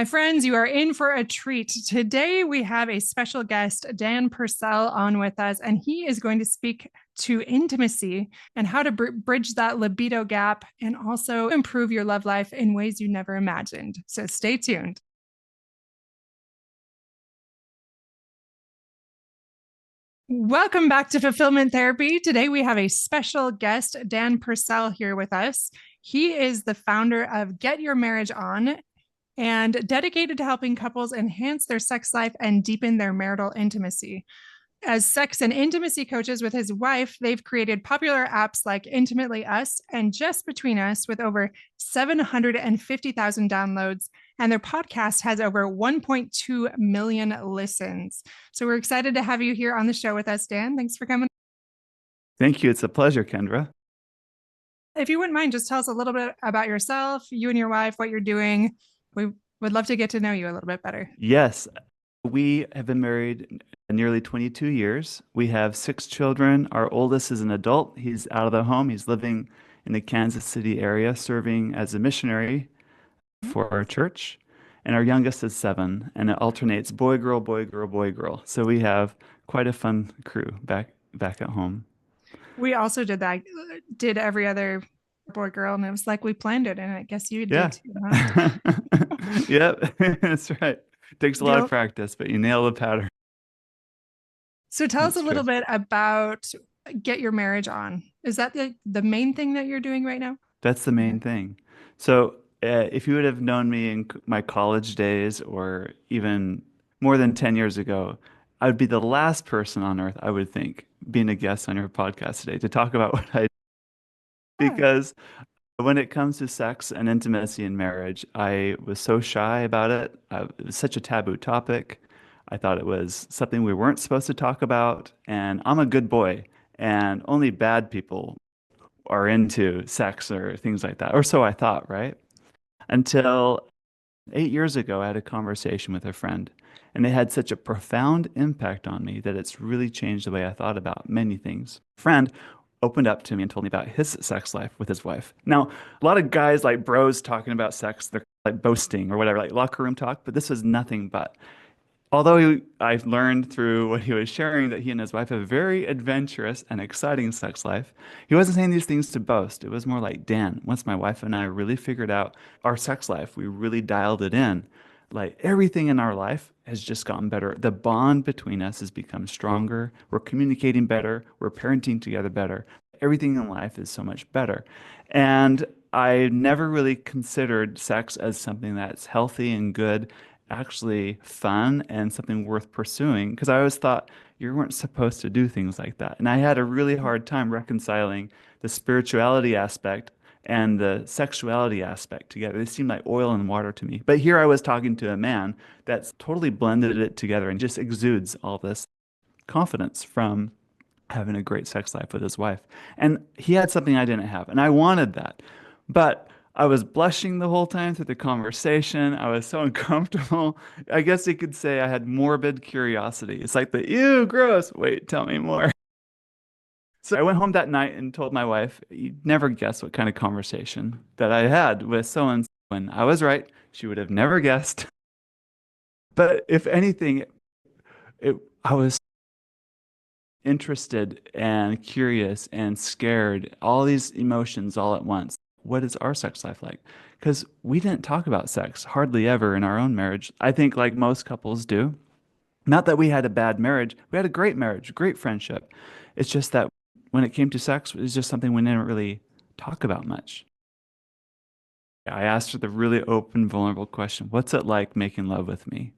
My friends, you are in for a treat. Today, we have a special guest, Dan Purcell, on with us, and he is going to speak to intimacy and how to bridge that libido gap and also improve your love life in ways you never imagined. So stay tuned. Welcome back to Fulfillment Therapy. Today, we have a special guest, Dan Purcell, here with us. He is the founder of Get Your Marriage On, and dedicated to helping couples enhance their sex life and deepen their marital intimacy. As sex and intimacy coaches with his wife, they've created popular apps like Intimately Us and Just Between Us with over 750,000 downloads, and their podcast has over 1.2 million listens. So we're excited to have you here on the show with us, Dan. Thanks for coming. Thank you. It's a pleasure, Kendra. If you wouldn't mind, just tell us a little bit about yourself, you and your wife, what you're doing. We would love to get to know you a little bit better. Yes, we have been married nearly 22 years. We have 6 children. Our oldest is an adult. He's out of the home. He's living in the Kansas City area, serving as a missionary for our church. And our youngest is 7, and it alternates boy, girl, boy, girl, boy, girl. So we have quite a fun crew back at home. We also did that, did every other boy, girl, and it was like we planned it, and I guess you did too, huh? Yep, that's right. Takes a lot of practice, but you nail the pattern. So tell us a little bit about Get Your Marriage On. Is that the main thing that you're doing right now? That's the main thing. So if you would have known me in my college days or even more than 10 years ago, I would be the last person on earth, I would think, being a guest on your podcast today to talk about what I do. Because when it comes to sex and intimacy in marriage, I was so shy about it. It was such a taboo topic. I thought it was something we weren't supposed to talk about. And I'm a good boy, and only bad people are into sex or things like that. Or so I thought, right? Until 8 years ago, I had a conversation with a friend, and it had such a profound impact on me that it's really changed the way I thought about many things. Friend opened up to me and told me about his sex life with his wife. Now, a lot of guys like bros talking about sex, they're like boasting or whatever, like locker room talk, but this was nothing but. Although I've learned through what he was sharing that he and his wife have a very adventurous and exciting sex life, he wasn't saying these things to boast. It was more like, Dan, once my wife and I really figured out our sex life, we really dialed it in. Like everything in our life has just gotten better. The bond between us has become stronger. We're communicating better. We're parenting together better. Everything in life is so much better. And I never really considered sex as something that's healthy and good, actually fun and something worth pursuing, because I always thought you weren't supposed to do things like that. And I had a really hard time reconciling the spirituality aspect and the sexuality aspect together. They seemed like oil and water to me. But here I was talking to a man that's totally blended it together and just exudes all this confidence from having a great sex life with his wife. And he had something I didn't have, and I wanted that. But I was blushing the whole time through the conversation. I was so uncomfortable. I guess you could say I had morbid curiosity. It's like the, ew, gross. Wait, tell me more. So I went home that night and told my wife, you'd never guess what kind of conversation that I had with so-and-so. And I was right. She would have never guessed. But if anything, I was interested and curious and scared, all these emotions all at once. What is our sex life like? Because we didn't talk about sex hardly ever in our own marriage. I think like most couples do. Not that we had a bad marriage. We had a great marriage, great friendship. It's just that when it came to sex, it was just something we didn't really talk about much. I asked her the really open, vulnerable question, what's it like making love with me?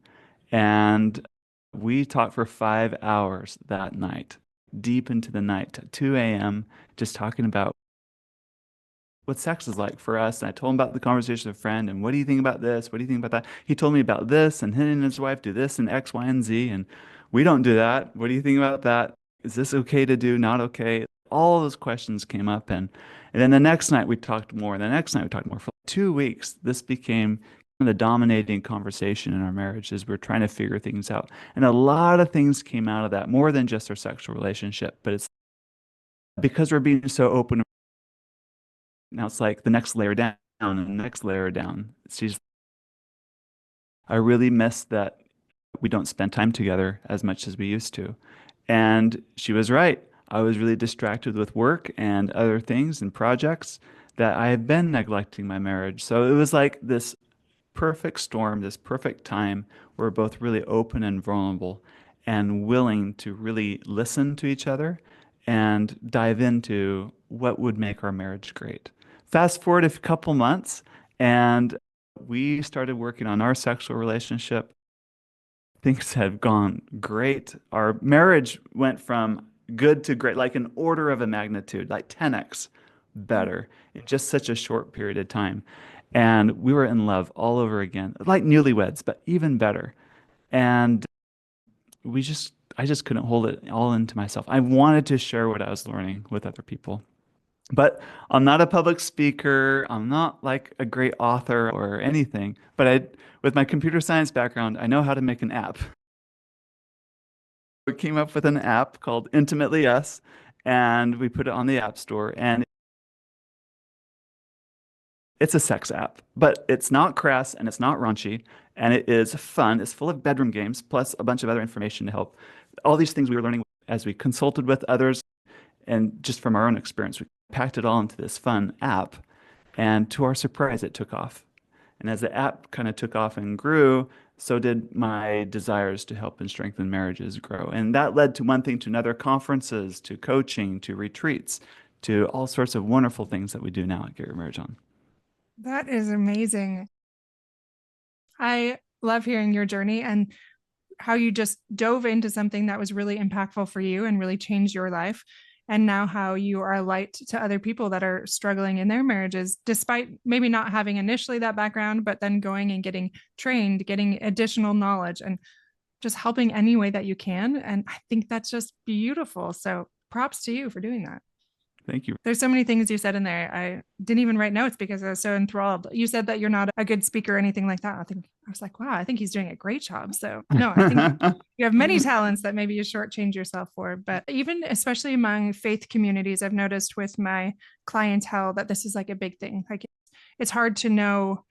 And we talked for 5 hours that night, deep into the night, 2 a.m., just talking about what sex is like for us. And I told him about the conversation with a friend, and what do you think about this? What do you think about that? He told me about this, and him and his wife do this and X, Y, and Z, and we don't do that. What do you think about that? Is this okay to do? Not okay? All those questions came up, and then the next night we talked more, and the next night we talked more. For 2 weeks, this became the dominating conversation in our marriage as we're trying to figure things out. And a lot of things came out of that, more than just our sexual relationship, but it's because we're being so open. Now it's like the next layer down and the next layer down. She's I really miss that we don't spend time together as much as we used to. And she was right. I was really distracted with work and other things and projects that I have been neglecting my marriage. So it was like this perfect storm, this perfect time. We're both really open and vulnerable and willing to really listen to each other and dive into what would make our marriage great. Fast forward a couple months, and we started working on our sexual relationship. Things have gone great. Our marriage went from good to great, like an order of a magnitude, like 10x better in just such a short period of time. And we were in love all over again, like newlyweds, but even better. And I just couldn't hold it all into myself. I wanted to share what I was learning with other people. But I'm not a public speaker. I'm not like a great author or anything. With my computer science background, I know how to make an app. We came up with an app called Intimately Us, and we put it on the App Store. And it's a sex app, but it's not crass and it's not raunchy, and it is fun. It's full of bedroom games, plus a bunch of other information to help. All these things we were learning as we consulted with others, and just from our own experience, we packed it all into this fun app. And to our surprise, it took off. And as the app kind of took off and grew, so did my desires to help and strengthen marriages grow. And that led to one thing to another, conferences, to coaching, to retreats, to all sorts of wonderful things that we do now at Get Your Marriage On. That is amazing. I love hearing your journey and how you just dove into something that was really impactful for you and really changed your life. And now how you are a light to other people that are struggling in their marriages, despite maybe not having initially that background, but then going and getting trained, getting additional knowledge, and just helping any way that you can. And I think that's just beautiful. So props to you for doing that. Thank you. There's so many things you said in there. I didn't even write notes because I was so enthralled. You said that you're not a good speaker or anything like that. I was like, wow, I think he's doing a great job. So no, I think you have many talents that maybe you shortchange yourself for. But even especially among faith communities, I've noticed with my clientele that this is like a big thing. Like it's hard to know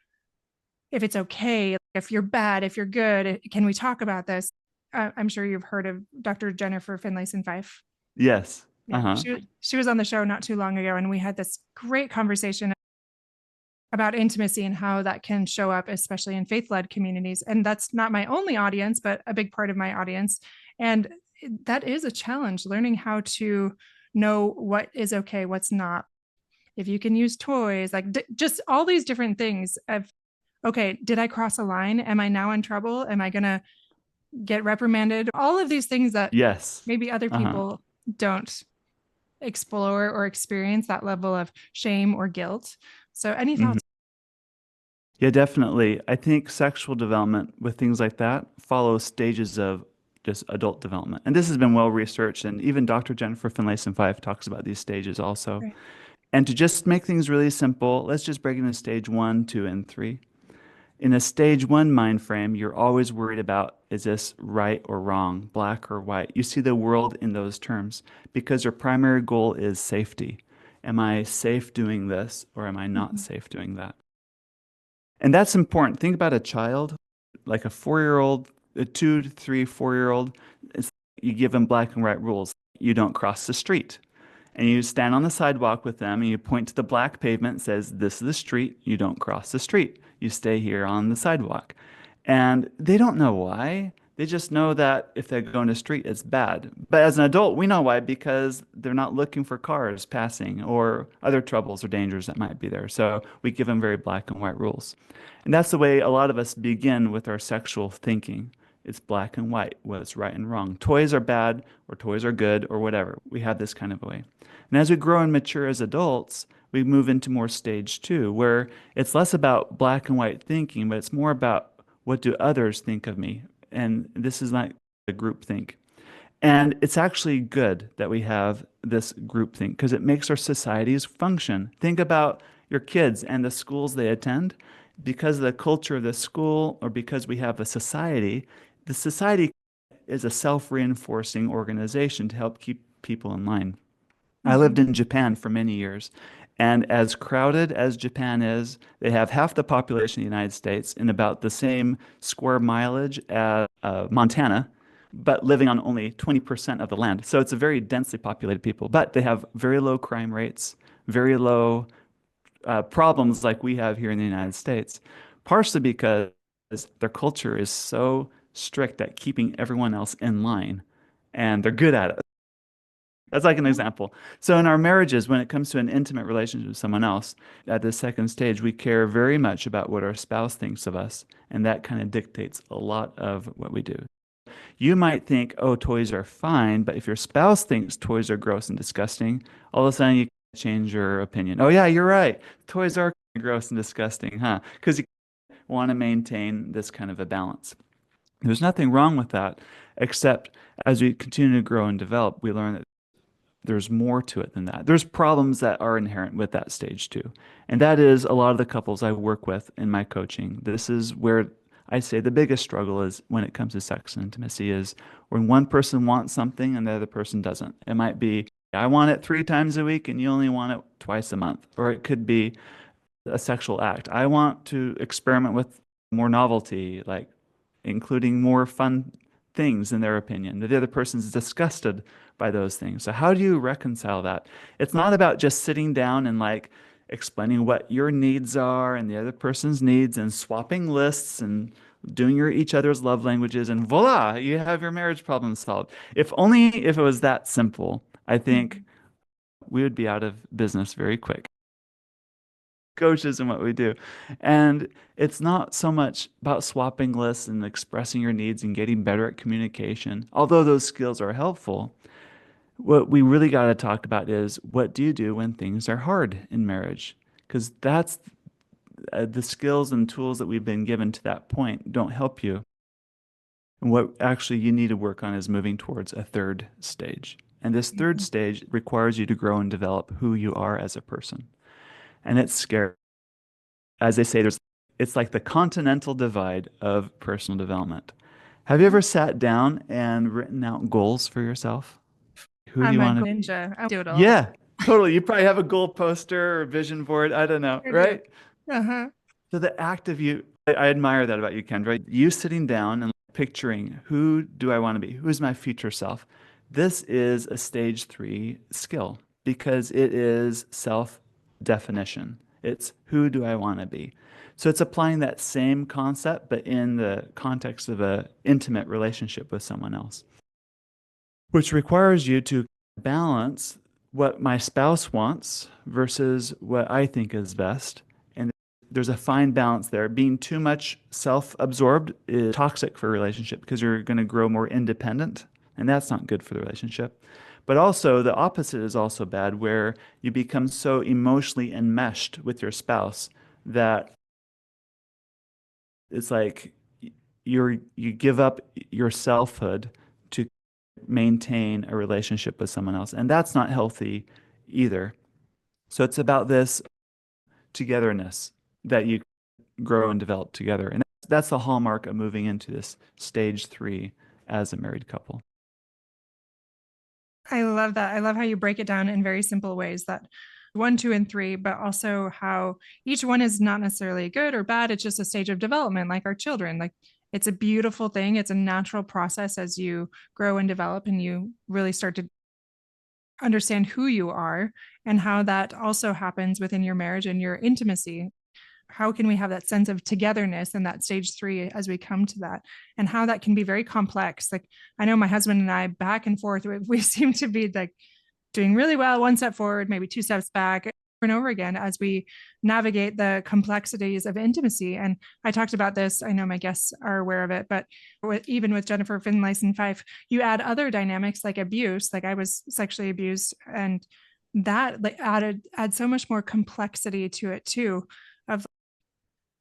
if it's okay, if you're bad, if you're good. Can we talk about this? I'm sure you've heard of Dr. Jennifer Finlayson Fife. Yes. Yeah, Uh-huh. she was on the show not too long ago, and we had this great conversation about intimacy and how that can show up, especially in faith-led communities. And that's not my only audience, but a big part of my audience. And that is a challenge, learning how to know what is okay, what's not. If you can use toys, like just all these different things of, okay, did I cross a line? Am I now in trouble? Am I going to get reprimanded? All of these things that Yes. maybe other Uh-huh. people don't explore or experience, that level of shame or guilt. So any Mhm. thoughts? Yeah, definitely. I think sexual development with things like that follows stages of just adult development. And this has been well researched, and even Dr. Jennifer Finlayson Fife talks about these stages also. Right. And to just make things really simple, let's just break into stage one, two, and three. In a stage one mind frame, you're always worried about, is this right or wrong, black or white? You see the world in those terms because your primary goal is safety. Am I safe doing this, or am I not Mhm. safe doing that? And that's important. Think about a child, like a 4-year-old, a 2 to 3, 4-year-old. You give them black and white rules. You don't cross the street. And you stand on the sidewalk with them and you point to the black pavement and says, this is the street. You don't cross the street. You stay here on the sidewalk. And they don't know why. They just know that if they go in the street, it's bad. But as an adult, we know why because they're not looking for cars passing or other troubles or dangers that might be there. So we give them very black and white rules. And that's the way a lot of us begin with our sexual thinking. It's black and white, what's right and wrong. Toys are bad or toys are good or whatever. We have this kind of a way. And as we grow and mature as adults, we move into more stage two, where it's less about black and white thinking, but it's more about what do others think of me? And this is not a group think. And it's actually good that we have this group think because it makes our societies function. Think about your kids and the schools they attend. Because of the culture of the school or because we have a society, the society is a self-reinforcing organization to help keep people in line. I lived Mhm. in Japan for many years, And as crowded as Japan is, they have half the population of the United States in about the same square mileage as Montana, but living on only 20% of the land. So it's a very densely populated people, but they have very low crime rates, very low problems like we have here in the United States, partially because their culture is so strict at keeping everyone else in line, and they're good at it. That's like an example. So in our marriages, when it comes to an intimate relationship with someone else, at the second stage, we care very much about what our spouse thinks of us, and that kind of dictates a lot of what we do. You might think, oh, toys are fine, but if your spouse thinks toys are gross and disgusting, all of a sudden you change your opinion. Oh, yeah, you're right. Toys are gross and disgusting, huh? Because you want to maintain this kind of a balance. There's nothing wrong with that, except as we continue to grow and develop, we learn that there's more to it than that. There's problems that are inherent with that stage too. And that is a lot of the couples I work with in my coaching. This is where I say the biggest struggle is when it comes to sex and intimacy is when one person wants something and the other person doesn't. It might be, I want it 3 times a week and you only want it twice a month. Or it could be a sexual act. I want to experiment with more novelty, like including more fun things in their opinion. The other person's disgusted by those things. So how do you reconcile that? It's not about just sitting down and like explaining what your needs are and the other person's needs and swapping lists and doing your each other's love languages and voila, you have your marriage problem solved. If only if it was that simple, I think we would be out of business very quick. Coaches and what we do. And it's not so much about swapping lists and expressing your needs and getting better at communication, although those skills are helpful. What we really got to talk about is what do you do when things are hard in marriage? Because that's the skills and tools that we've been given to that point don't help you. And what actually you need to work on is moving towards a third stage. And this third stage requires you to grow and develop who you are as a person. And it's scary. As they say, it's like the continental divide of personal development. Have you ever sat down and written out goals for yourself? Who do you I'm a want to be? ninja. I do it all. Yeah, totally. You probably have a goal poster or vision board. I don't know, I do. right? Uh-huh. So the act of you, I admire that about you, Kendra. You sitting down and picturing who do I want to be? Who's my future self? This is a stage 3 skill because it is self-definition. It's who do I want to be? So it's applying that same concept, but in the context of an intimate relationship with someone else, which requires you to balance what my spouse wants versus what I think is best. And there's a fine balance there. Being too much self-absorbed is toxic for a relationship because you're going to grow more independent, and that's not good for the relationship. But also, the opposite is also bad, where you become so emotionally enmeshed with your spouse that it's like you give up your selfhood to maintain a relationship with someone else. And that's not healthy either. So it's about this togetherness that you grow and develop together. And that's the hallmark of moving into this stage 3 as a married couple. I love that. I love how you break it down in very simple ways that 1, 2, and 3, but also how each one is not necessarily good or bad. It's just a stage of development, like our children. Like it's a beautiful thing. It's a natural process as you grow and develop and you really start to understand who you are and how that also happens within your marriage and your intimacy. How can we have that sense of togetherness in that stage 3 as we come to that, and how that can be very complex. Like I know my husband and I back and forth, we seem to be like doing really well, 1 step forward, maybe 2 steps back, over and over again as we navigate the complexities of intimacy. And I talked about this, I know my guests are aware of it, but even with Jennifer Finlayson Fife, you add other dynamics like abuse. Like I was sexually abused, and that like add so much more complexity to it too, of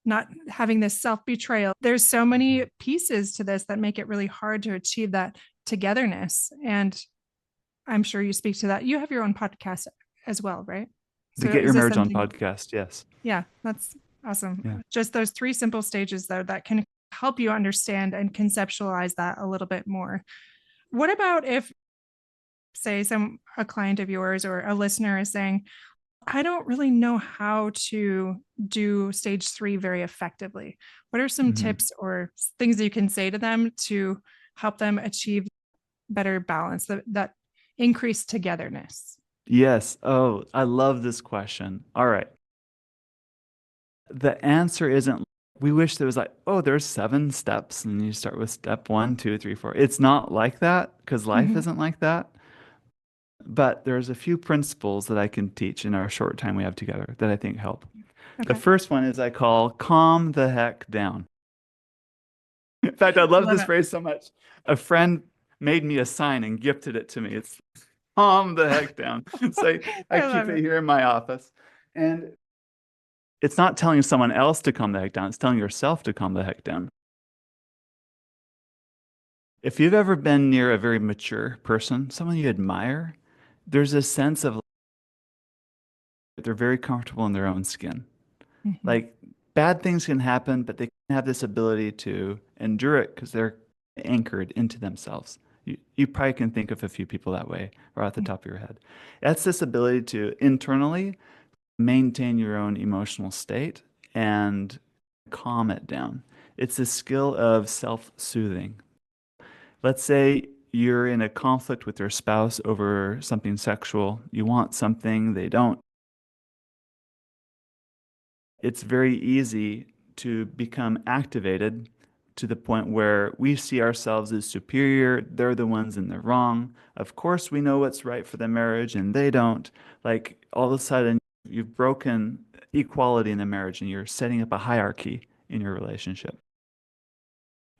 not having this self-betrayal. There's so many pieces to this that make it really hard to achieve that togetherness. And I'm sure you speak to that. You have your own podcast as well, right? The So Get Your is this Marriage On something? podcast, yes. Yeah, that's awesome. Yeah. Just those 3 simple stages though that can help you understand and conceptualize that a little bit more. What about if, say, a client of yours or a listener is saying, I don't really know how to do stage three very effectively. What are some Mhm. tips or things that you can say to them to help them achieve better balance, that increased togetherness? Yes. Oh, I love this question. All right. The answer isn't, we wish there was like, oh, there's 7 steps and you start with step one, two, three, four. It's not like that because life Mhm. isn't like that. But there's a few principles that I can teach in our short time we have together that I think help. The Okay. first one is I call calm the heck down. In fact, I I love love this it. phrase so much. A friend made me a sign and gifted it to me. It's calm the heck down. So I I love keep it it. here in my office. And it's not telling someone else to calm the heck down, it's telling yourself to calm the heck down. If you've ever been near a very mature person, someone you admire, there's a sense of they're very comfortable in their own skin. Mhm. Like bad things can happen, but they can have this ability to endure it because they're anchored into themselves. You probably can think of a few people that way or at the top of your head. That's this ability to internally maintain your own emotional state and calm it down. It's a skill of self-soothing. Let's say you're in a conflict with your spouse over something sexual. You want something, they don't. It's very easy to become activated to the point where we see ourselves as superior. They're the ones in the wrong. Of course, we know what's right for the marriage and they don't. Like all of a sudden, you've broken equality in the marriage and you're setting up a hierarchy in your relationship.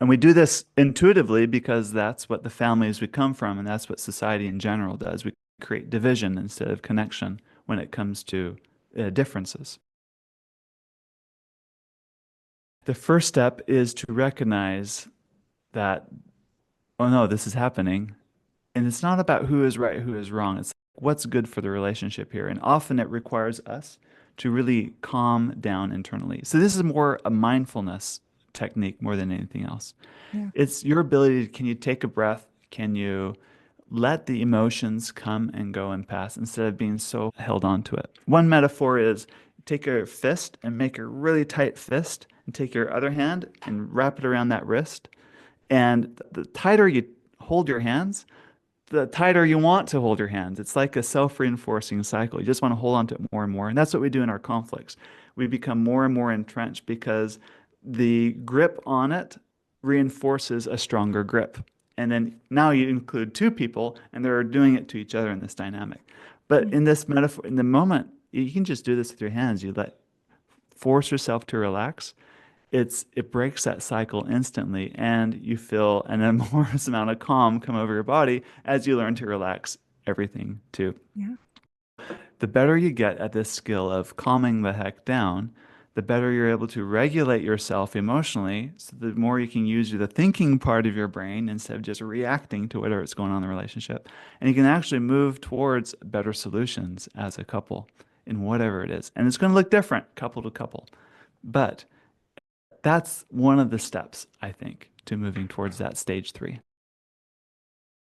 And we do this intuitively because that's what the families we come from and that's what society in general does. We create division instead of connection when it comes to differences. The first step is to recognize that, oh no, this is happening. And it's not about who is right, who is wrong. It's what's good for the relationship here. And often it requires us to really calm down internally. So this is more a mindfulness technique more than anything else. Yeah. It's your ability, can you take a breath? Can you let the emotions come and go and pass instead of being so held on to it? One metaphor is take a fist and make a really tight fist and take your other hand and wrap it around that wrist. And the tighter you hold your hands, the tighter you want to hold your hands. It's like a self-reinforcing cycle. You just want to hold on to it more and more. And that's what we do in our conflicts. We become more and more entrenched because the grip on it reinforces a stronger grip. And then now you include two people and they're doing it to each other in this dynamic. But Mm. in this metaphor, in the moment, you can just do this with your hands. You let force yourself to relax. It breaks that cycle instantly and you feel an enormous amount of calm come over your body as you learn to relax everything too. Yeah. The better you get at this skill of calming the heck down, the better you're able to regulate yourself emotionally, so the more you can use the thinking part of your brain instead of just reacting to whatever's going on in the relationship. And you can actually move towards better solutions as a couple in whatever it is. And it's going to look different couple to couple. But that's one of the steps, I think, to moving towards that stage three.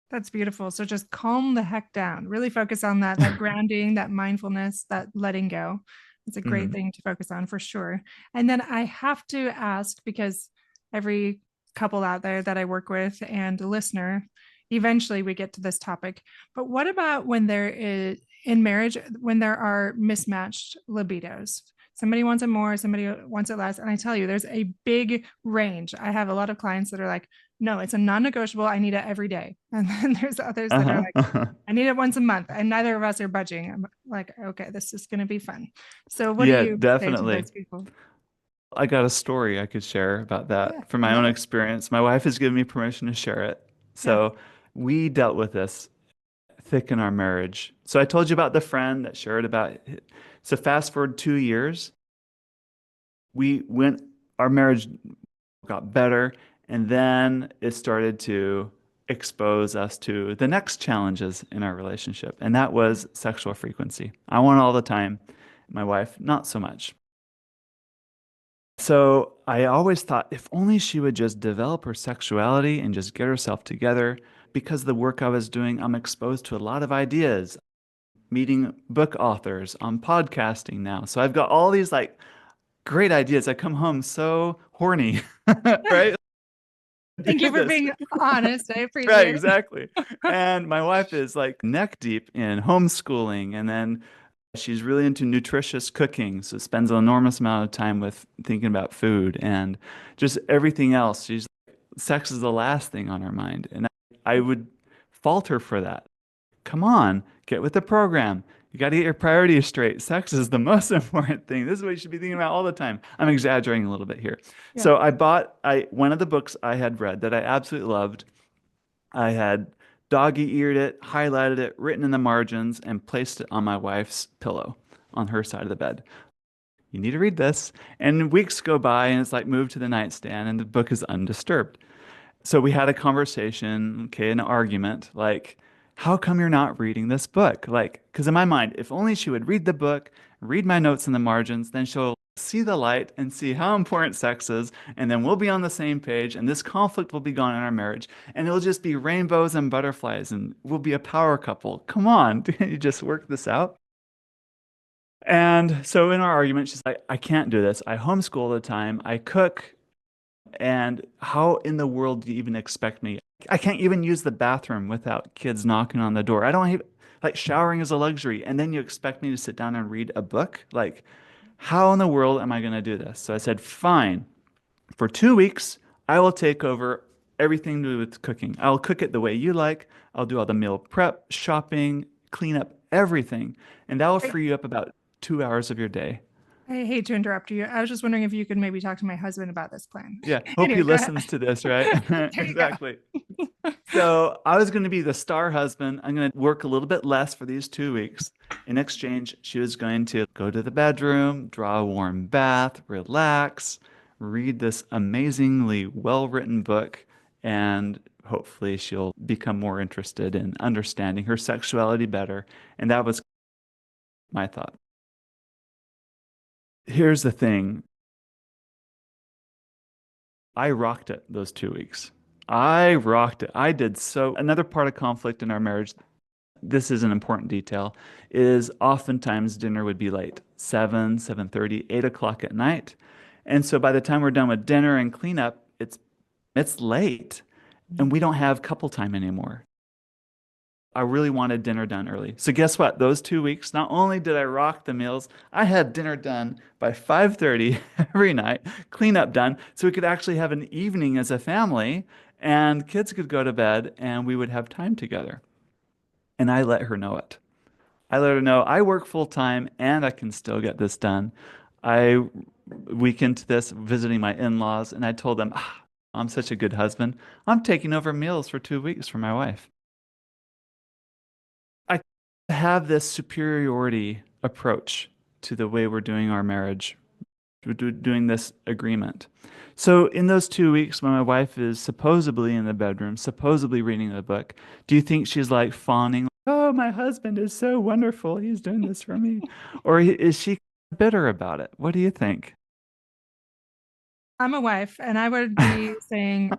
That's beautiful. So just calm the heck down. Really focus on that grounding, that mindfulness, that letting go. It's a great Mhm. thing to focus on for sure. And then I have to ask, because every couple out there that I work with and a listener, eventually we get to this topic. But what about when there is in marriage, when there are mismatched libidos? Somebody wants it more, somebody wants it less. And I tell you, there's a big range. I have a lot of clients that are like, no, it's a non-negotiable. I need it every day. And then there's others that are Uh-huh. like, I need it once a month. And neither of us are budging. I'm like, okay, this is going to be fun. So what do Yeah, you say to definitely. those people? I got a story I could share about Yeah, that from I my love own it. experience. My wife has given me permission to share it. Yeah. So we dealt with this thick in our marriage. So I told you about the friend that shared about it. So fast forward 2 years, we went, our marriage got better, and then it started to expose us to the next challenges in our relationship, and that was sexual frequency. I want it all the time, my wife, not so much. So I always thought if only she would just develop her sexuality and just get herself together. Because of the work I was doing, I'm exposed to a lot of ideas. meeting book authors on podcasting now. So I've got all these like great ideas. I come home so horny, right? Thank you Do for this. being honest. I Right, appreciate exactly. And my wife is like neck deep in homeschooling, and then she's really into nutritious cooking, so spends an enormous amount of time with thinking about food and just everything else. She's sex is the last thing on her mind, and I would fault her for that. Come on, get with the program. You got to get your priorities straight. Sex is the most important thing. This is what you should be thinking about all the time. I'm exaggerating a little bit here. yeah. So I bought I one of the books I had read that I absolutely loved. I had doggy eared it, highlighted it, written in the margins, and placed it on my wife's pillow on her side of the bed. You need to read this. And weeks go by, and it's like moved to the nightstand, and the book is undisturbed. So we had a conversation, okay, an argument, like, how come you're not reading this book? Like, because in my mind, if only she would read the book, read my notes in the margins, then she'll see the light and see how important sex is, and then we'll be on the same page, and this conflict will be gone in our marriage, and it'll just be rainbows and butterflies, and we'll be a power couple. Come on, didn't you just work this out? And so in our argument, she's like, I can't do this. I homeschool all the time. I cook. And how in the world do you even expect me? I can't even use the bathroom without kids knocking on the door. I don't even, like showering is a luxury. And then you expect me to sit down and read a book? Like, how in the world am I going to do this? So I said, fine. For 2 weeks, I will take over everything to do with cooking. I'll cook it the way you like. I'll do all the meal prep, shopping, clean up everything. And that will I, free you up about 2 hours of your day. I hate to interrupt you. I was just wondering if you could maybe talk to my husband about this plan. Yeah, hope he Anyway, go ahead. listens to this, right? There you go. Exactly. So I was going to be the star husband. I'm going to work a little bit less for these 2 weeks. In exchange, she was going to go to the bedroom, draw a warm bath, relax, read this amazingly well-written book, and hopefully she'll become more interested in understanding her sexuality better. And that was my thought. Here's the thing. I rocked it those 2 weeks. I rocked it. I did so. Another part of conflict in our marriage, this is an important detail, is oftentimes dinner would be late, 7, 7:30, 8 o'clock at night. And so by the time we're done with dinner and cleanup, it's late and we don't have couple time anymore. I really wanted dinner done early. So guess what? Those 2 weeks, not only did I rock the meals, I had dinner done by 5:30 every night, cleanup done, so we could actually have an evening as a family and kids could go to bed and we would have time together. And I let her know it. I let her know I work full time and I can still get this done. I week into this visiting my in-laws and I told them, I'm such a good husband. I'm taking over meals for 2 weeks for my wife. I have this superiority approach to the way we're doing our marriage, doing this agreement. So, in those 2 weeks, when my wife is supposedly in the bedroom, supposedly reading the book, do you think she's like fawning, oh, my husband is so wonderful. He's doing this for me? Or is she bitter about it? What do you think? I'm a wife, and I would be saying,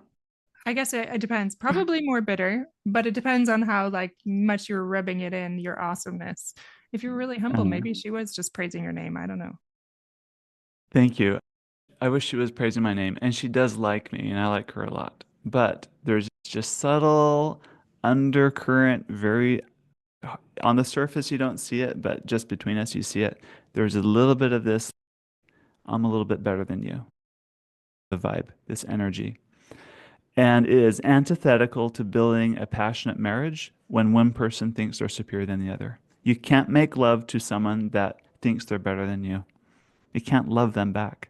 I guess it depends. Probably more bitter, but it depends on how like much you're rubbing it in, your awesomeness. If you're really humble, Uh, maybe she was just praising your name. I don't know. Thank you. I wish she was praising my name, and she does like me, and I like her a lot. But there's just subtle undercurrent, very on the surface you don't see it, but just between us you see it. There's a little bit of this, I'm a little bit better than you, the vibe, this energy. And it is antithetical to building a passionate marriage when one person thinks they're superior than the other. You can't make love to someone that thinks they're better than you. You can't love them back.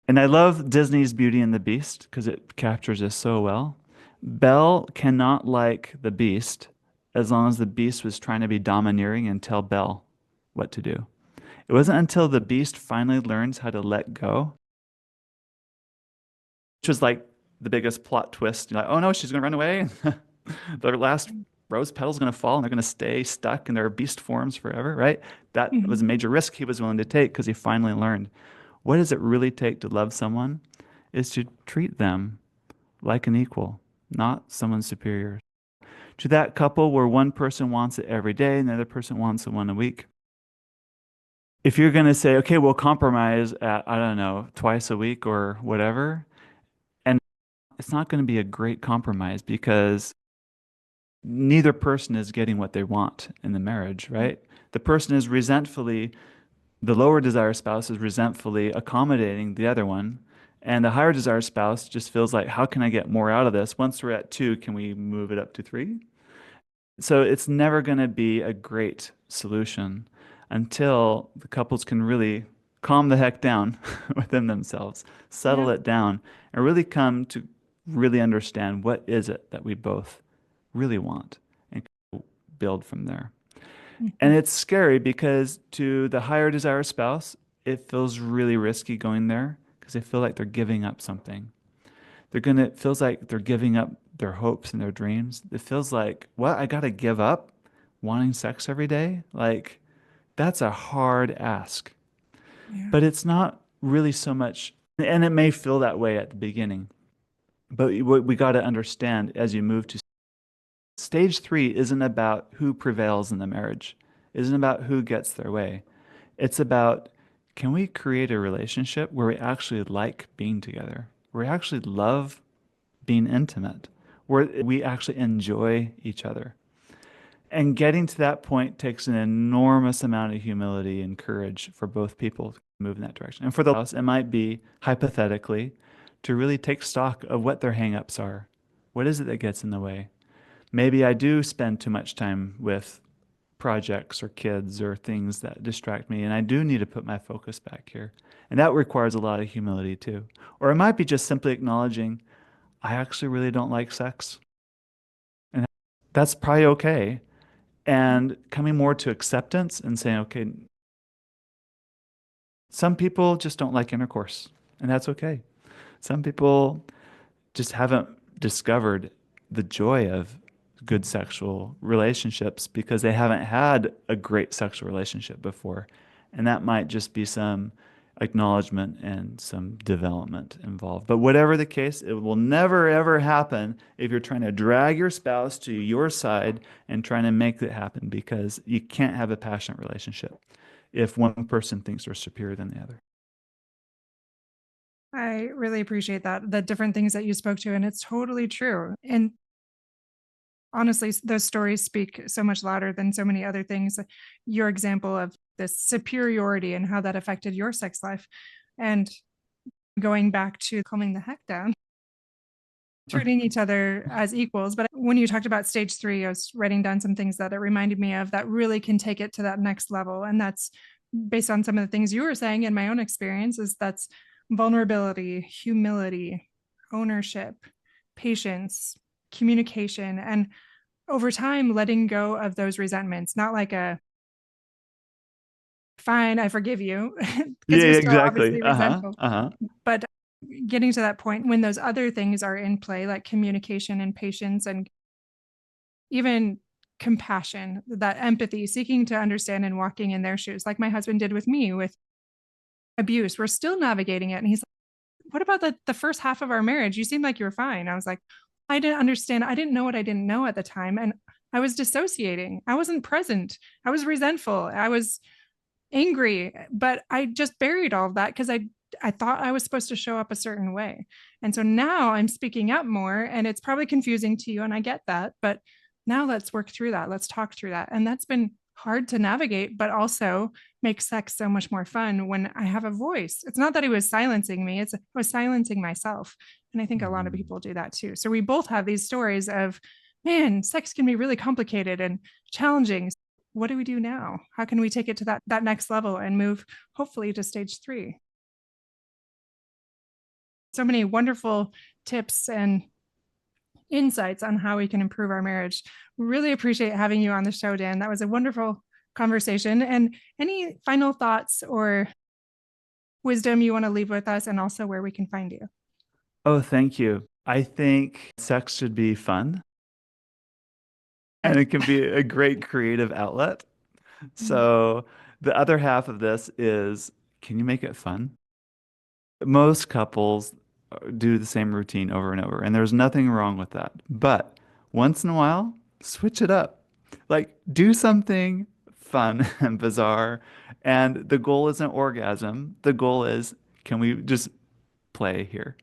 And I love Disney's Beauty and the Beast because it captures this so well. Belle cannot like the Beast as long as the Beast was trying to be domineering and tell Belle what to do. It wasn't until the Beast finally learns how to let go, which was like the biggest plot twist. You're like, oh no, she's going to run away. The last rose petal's going to fall and they're going to stay stuck in their beast forms forever, right? That was a Mhm. major risk he was willing to take because he finally learned what does it really take to love someone is to treat them like an equal, not someone superior. to that couple where one person wants it every day and the other person wants it one a week. If you're going to say, okay, we'll compromise at, I don't know, twice a week or whatever, and it's not going to be a great compromise because neither person is getting what they want in the marriage, right? The person is resentfully, the lower desire spouse is resentfully accommodating the other one. And the higher desire spouse just feels like, how can I get more out of this? Once we're at two, can we move it up to three? So it's never going to be a great solution until the couples can really calm the heck down within themselves, settle Yeah. it down, and really come to really understand what is it that we both really want and build from there. And Mhm. it's scary because to the higher desire spouse, it feels really risky going there because they feel like they're giving up something. It feels like they're giving up their hopes and their dreams. It feels like, what, I gotta give up wanting sex every day? Like, that's a hard ask. Yeah. But it's not really so much, and it may feel that way at the beginning. But what we got to understand as you move to stage three isn't about who prevails in the marriage, isn't about who gets their way. It's about, can we create a relationship where we actually like being together, where we actually love being intimate, where we actually enjoy each other. And getting to that point takes an enormous amount of humility and courage for both people to move in that direction. And for the spouse, it might be hypothetically to really take stock of what their hangups are. What is it that gets in the way? Maybe I do spend too much time with projects or kids or things that distract me, and I do need to put my focus back here. And that requires a lot of humility too. Or it might be just simply acknowledging, I actually really don't like sex. And that's probably okay. And coming more to acceptance and saying, okay, some people just don't like intercourse, and that's okay. Some people just haven't discovered the joy of good sexual relationships because they haven't had a great sexual relationship before. And that might just be some acknowledgement and some development involved. But whatever the case, it will never ever happen if you're trying to drag your spouse to your side and trying to make it happen because you can't have a passionate relationship if one person thinks they're superior than the other. I really appreciate that, the different things that you spoke to, and it's totally true. And honestly, those stories speak so much louder than so many other things. Your example of this superiority and how that affected your sex life, and going back to calming the heck down, treating each other as equals. But when you talked about stage three, I was writing down some things that it reminded me of that really can take it to that next level. And that's based on some of the things you were saying in my own experience, is that's vulnerability, humility, ownership, patience, communication, and over time letting go of those resentments, not like a fine, I forgive you, because Yeah, you're yeah, still exactly. obviously Uh-huh. resentful. Uh-huh. But getting to that point when those other things are in play, like communication and patience and even compassion, that empathy, seeking to understand and walking in their shoes, like my husband did with me with abuse. We're still navigating it. And he's like, what about the first half of our marriage? You seemed like you were fine. I was like, I didn't understand. I didn't know what I didn't know at the time. And I was dissociating. I wasn't present. I was resentful. I was angry, but I just buried all of that because I thought I was supposed to show up a certain way. And so now I'm speaking up more, and it's probably confusing to you, and I get that, but now let's work through that. Let's talk through that. And that's been hard to navigate, but also makes sex so much more fun when I have a voice. It's not that he was silencing me, I was silencing myself. And I think a lot of Mhm. people do that too. So we both have these stories of, man, sex can be really complicated and challenging. What do we do now? How can we take it to that next level and move hopefully to stage three? So many wonderful tips and insights on how we can improve our marriage. Really appreciate having you on the show, Dan. That was a wonderful conversation. And any final thoughts or wisdom you want to leave with us, and also where we can find you? Oh, thank you. I think sex should be fun and it can be a great creative outlet. So the other half of this is, can you make it fun? Most couples do the same routine over and over, and there's nothing wrong with that. But once in a while, Switch it up. Like, do something fun and bizarre. And the goal isn't orgasm. The goal is, can we just play here?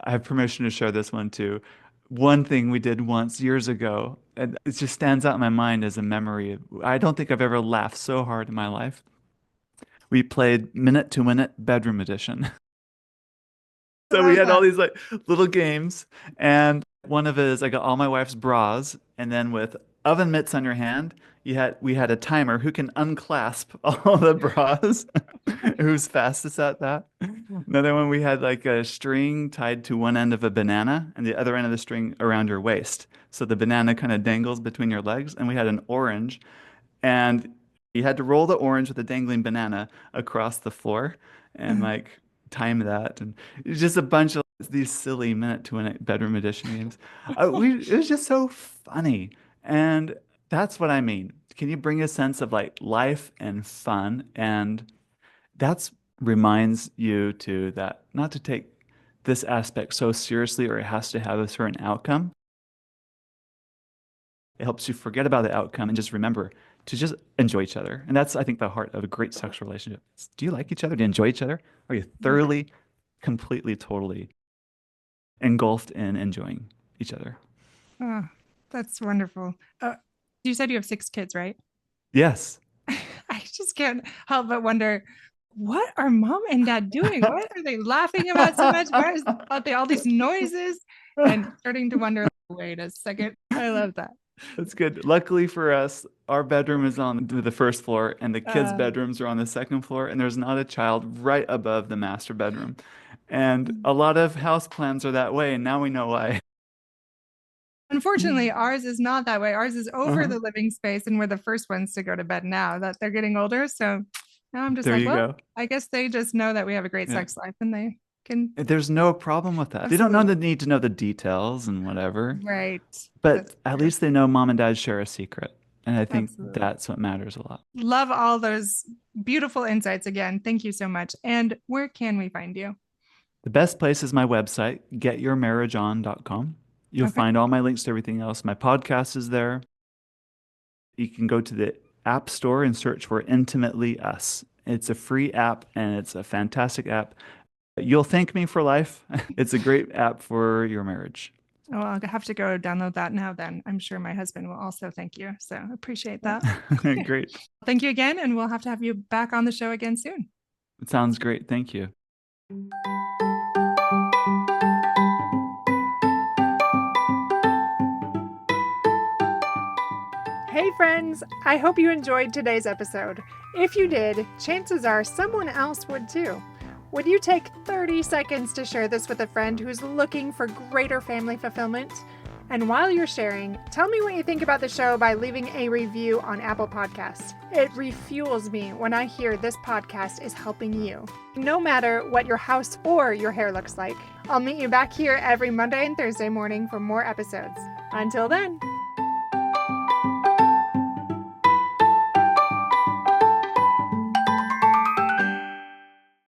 I have permission to share this one too. One thing we did once years ago, and it just stands out in my mind as a memory. I don't think I've ever laughed so hard in my life. We played minute to minute bedroom edition. I So we love had all that. these like little games, and one of it is I got all my wife's bras, and then with oven mitts on your hand, you had we had a timer who can unclasp all the bras, who's fastest at that. Another one we had like a string tied to one end of a banana and the other end of the string around your waist. So the banana kind of dangles between your legs, and we had an orange and you had to roll the orange with a dangling banana across the floor and like time that. And it's just a bunch of these silly minute to minute bedroom edition games. It was just so funny. And that's what I mean. Can you bring a sense of like life and fun? And that's reminds you to that not to take this aspect so seriously or it has to have a certain outcome. It helps you forget about the outcome and just remember to just enjoy each other. And that's, I think, the heart of a great sexual relationship. Do you like each other? Do you enjoy each other? Are you Yeah. thoroughly, completely, totally engulfed in enjoying each other? Oh, that's wonderful. You said you have 6 kids, right? Yes. I just can't help but wonder, what are mom and dad doing? What are they laughing about so much? Why is are they all these noises? And starting to wonder, wait a second. I love that. That's good. Luckily for us, our bedroom is on the first floor and the kids' Uh, bedrooms are on the second floor, and there's not a child right above the master bedroom. And a lot of house plans are that way, and now we know why. Unfortunately, ours is not that way. Ours is over Uh-huh. the living space, and we're the first ones to go to bed now that they're getting older. So now I'm just There like, you well, go. I guess they just know that we have a great Yeah. sex life and they can There's no problem with that. They don't know absolutely. the need to know the details and whatever, Right. but That's at true. least they know mom and dad share a secret. And I think Absolutely. that's what matters a lot. Love all those beautiful insights again. Thank you so much. And where can we find you? The best place is my website, getyourmarriageon.com. You'll Okay. find all my links to everything else. My podcast is there. You can go to the App Store and search for Intimately Us. It's a free app and it's a fantastic app. You'll thank me for life. It's a great app for your marriage. Oh, I'll have to go download that now then. I'm sure my husband will also thank you. So appreciate that. Great. Thank you again. And we'll have to have you back on the show again soon. It sounds great. Thank you. Hey, friends! I hope you enjoyed today's episode. If you did, chances are someone else would too. Would you take 30 seconds to share this with a friend who's looking for greater family fulfillment? And while you're sharing, tell me what you think about the show by leaving a review on Apple Podcasts. It refuels me when I hear this podcast is helping you, no matter what your house or your hair looks like. I'll meet you back here every Monday and Thursday morning for more episodes. Until then,